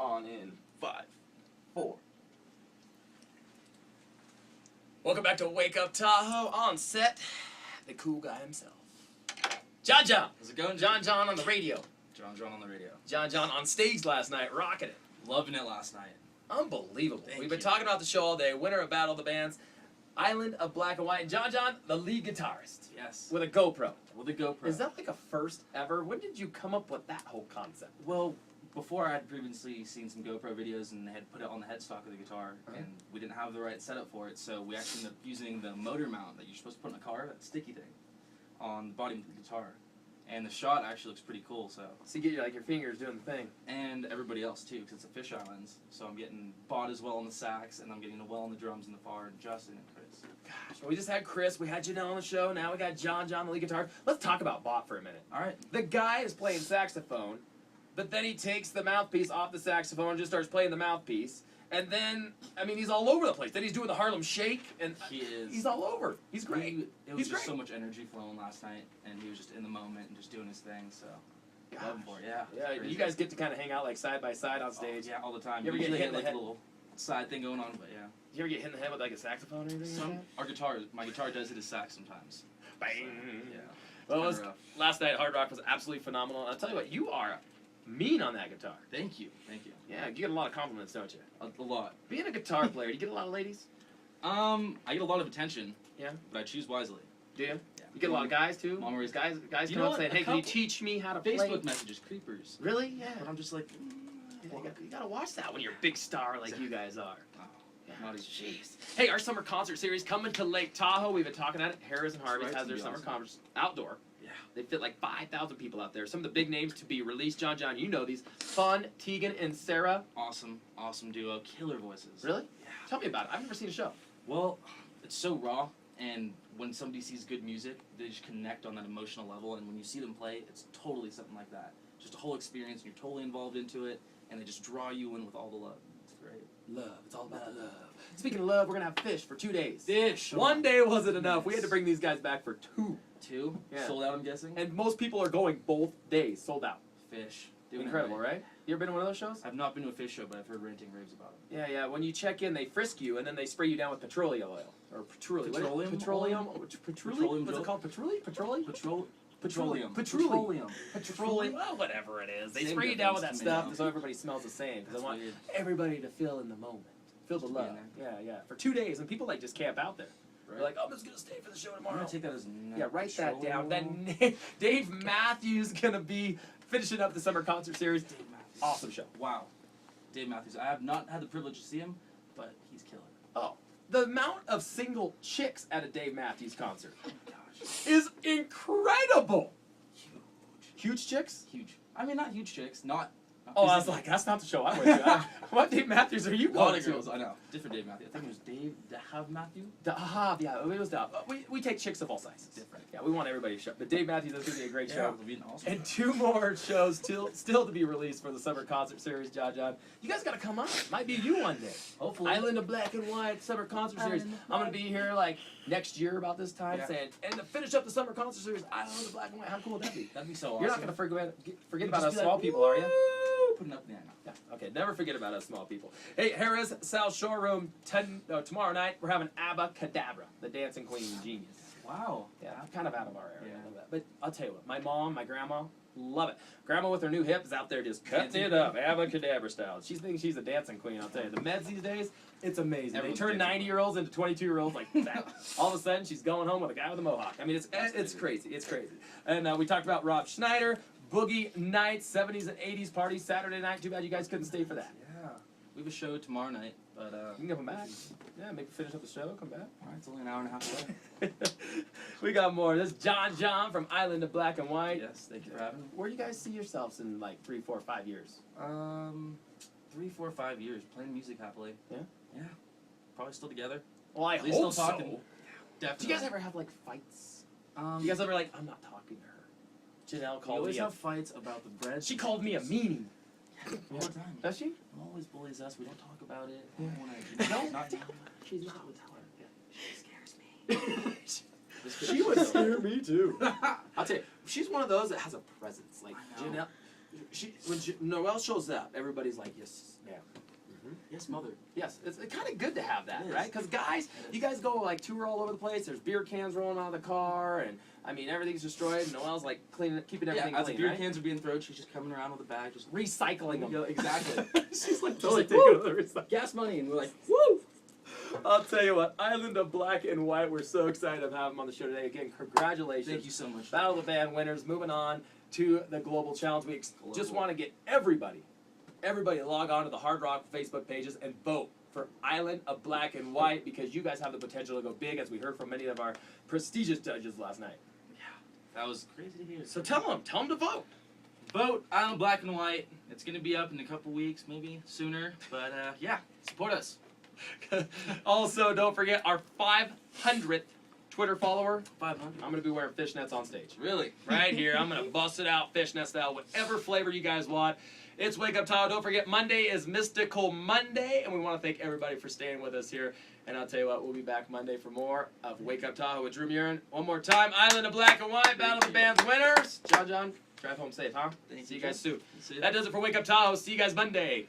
on in 5, 4. Welcome back to Wake Up Tahoe. On set, the cool guy himself, John John. How's it going, John John on the radio. John on the radio. John John on stage last night, rocking it. Loving it last night. Unbelievable. Thank We've been you. talking about the show all day. Winner of Battle of the Bands, Island of Black and White. And John John, the lead guitarist. Yes. With a GoPro. With a GoPro. Is that like a first ever? When did you come up with that whole concept? Well, before I had previously seen some GoPro videos and they had put it on the headstock of the guitar, and we didn't have the right setup for it, so we actually ended up using the motor mount that you're supposed to put in a car, that sticky thing, on the bottom of the guitar. And the shot actually looks pretty cool, so. So you get like your fingers doing the thing. And everybody else too, because it's a Fish Islands, so I'm getting Bot as well on the sax, and I'm getting well on the drums and the far, and Justin and Chris. Gosh, well, we just had Chris, we had Janelle on the show, now we got John John, the lead guitar. Let's talk about Bot for a minute. All right. The guy is playing saxophone, but then he takes the mouthpiece off the saxophone and just starts playing the mouthpiece. And then, I mean, he's all over the place. Then he's doing the Harlem Shake, and He is. he's all over. He's great. It was He's just great. so much energy flowing last night, and he was just in the moment and just doing his thing. So, Gosh. love him for it. Yeah. Yeah, Crazy. you guys get to kind of hang out like side by side on stage. Oh, yeah, all the time. You ever get Usually hit in the like head? a little side thing going on, but yeah. Do you ever get hit in the head with like a saxophone or anything? Like My guitar does hit his sax sometimes. that? Bang. Yeah. Well, it was, Kinda rough. last night Hard Rock was absolutely phenomenal. And I'll tell you what, you are mean on that guitar. Thank you. Yeah, you get a lot of compliments, don't you? A lot. Being a guitar player, do you get a lot of ladies? I get a lot of attention. Yeah. But I choose wisely. Do you? Yeah. You get a lot of guys too? Mom always- Guys You come know up what? saying, A hey, can you couple- teach me how to Facebook play? messages, creepers. Really? Yeah. But I'm just like, You gotta watch that when you're a big star like you guys are. oh, Yeah, not even. jeez. Hey, our summer concert series coming to Lake Tahoe. We've been talking at it. Harris and Harvey's Right, has it's their gonna summer be concerts outdoor. Yeah. They fit like 5,000 people out there. Some of the big names to be released. John, you know these. Fun, Tegan, and Sarah. Awesome duo, killer voices. Really? Yeah. Tell me about it. I've never seen a show. Well, it's so raw, and when somebody sees good music, they just connect on that emotional level, and when you see them play, it's totally something like that. Just a whole experience, and you're totally involved into it, and they just draw you in with all the love. It's great. Love. It's all about the love. Speaking of love, we're going to have Fish for 2 days. Fish! One day wasn't enough. We had to Yes. bring these guys back for 2. Two? Yeah. Sold out, I'm guessing? And most people are going both days, sold out. Fish. Doing it Incredible, right? You ever been to one of those shows? I've not been to a Fish show, but I've heard ranting raves about it. Yeah, yeah. When you check in, they frisk you, and then they spray you down with petroleum oil. Or petroleum. Petroleum Petroleum. oil? Petroleum? What's gel? it called? Petroleum? Petroleum? Petroleum. Petroleum. Petroleum. Well, whatever it is. They Same spray you down with that difference to me stuff now. so everybody smells the same. Because I That's want weird. everybody to feel in the moment. Feel the Just to be love. in Yeah, yeah. For 2 days, and people like just camp out there. Right? They're like, I'm just going to stay for the show I'm tomorrow. gonna take that as Yeah, write that down. petroleum. Then Dave Matthews gonna be finishing up the summer concert series. Dave Matthews. Awesome show. Wow. Dave Matthews. I have not had the privilege to see him, but he's killer. Oh, the amount of single chicks at a Dave Matthews concert Oh my gosh. is incredible. Huge. Huge chicks? Huge. I mean, not huge chicks. Not. Oh, I was like, that's not the show I went to. What Dave Matthews are you a lot going of to? girls. I know. Different Dave Matthews. I think it was Dave Have Matthew. Yeah, it was Dave. We take chicks of all sizes. Different. Yeah, we want everybody to show. But Dave Matthews is going to be a great show. It'll be an awesome. And 2 more shows still to be released for the summer concert series, John. You guys got to come on. Might be you one day. Hopefully. Island of Black and White summer concert series. I'm gonna be here like next year about this time, Yeah. saying, and to finish up the summer concert series, Island of Black and White. How cool would that be? That'd be so awesome. You're not gonna forget You'd about just us be like, small people, are you? "Woo!" Putting up the end. Yeah. Okay. Never forget about us small people. Hey, Harris South Showroom tomorrow night. We're having Abba Cadabra, the dancing queen genius. Wow. Yeah, kind of out of our area. Yeah. I know that. But I'll tell you what, my mom, my grandma, love it. Grandma with her new hip is out there just cutting Dancing it up, Abracadabra style. She thinks she's a dancing queen, I'll tell you. The meds these days, it's amazing. Everyone's They turn dancing. 90-year-olds into 22-year-olds like that. All of a sudden, she's going home with a guy with a mohawk. I mean, it's crazy. It's crazy. And we talked about Rob Schneider, Boogie Nights, 70s and 80s parties, Saturday night. Too bad you guys couldn't stay for that. Yeah. We have a show tomorrow night, but You can come back. Yeah, maybe finish up the show, come back. alright, it's only an hour and a half away. We got more. This is John from Island of Black and White. Yes, thank you for having me. Where do you guys see yourselves in like 3, 4, 5 years? 3, 4, 5 years playing music happily. Yeah? Yeah. Probably still together. Well, I At least hope still talking. so. Definitely. Do you guys ever have like fights? Um, You guys ever like, I'm not talking to her. Janelle we called always me a... have fights about the bread. She called me a meanie. all the time. Does she? Mom always bullies us. We don't talk about it. Yeah. I don't wanna, No. not She's not. tell her. She scares me. She would scare me too. I'll tell you, she's one of those that has a presence. Like I know. Janelle, when Noelle shows up, everybody's like, yes, ma'am. Yes, mother. Yes, it's kind of good to have that, It is. right? Because guys, you guys go like tour all over the place. There's beer cans rolling out of the car, and I mean everything's destroyed. And Noelle's like cleaning, keeping everything As the clean, beer right? cans are being thrown, she's just coming around with a bag, just Recycling them. Yeah, exactly. She's like She's totally like, taking "Woo!" over the recycling. gas money, and we're like, Woo! I'll tell you what, Island of Black and White, we're so excited to have them on the show today. Again, congratulations. thank you so much. Battle of the Band winners. Moving on to the Global Challenge. We just Global. want to get everybody log on to the Hard Rock Facebook pages and vote for Island of Black and White because you guys have the potential to go big, as we heard from many of our prestigious judges last night. That was crazy to hear. So tell them to vote. Vote Island Black and White. It's gonna be up in a couple weeks, maybe sooner. But yeah, support us. Also, don't forget our 500th Twitter follower. 500. I'm gonna be wearing fishnets on stage. Really? Right here. I'm going to bust it out fishnet style, whatever flavor you guys want. It's Wake Up Tahoe. Don't forget, Monday is Mystical Monday, and we want to thank everybody for staying with us here. And I'll tell you what, we'll be back Monday for more of Wake Up Tahoe with Drew Murin. One more time, Island of Black and White, Battle of the Bands winners. John, drive home safe, huh? Thank See you, you guys soon. See ya. That does it for Wake Up Tahoe. See you guys Monday.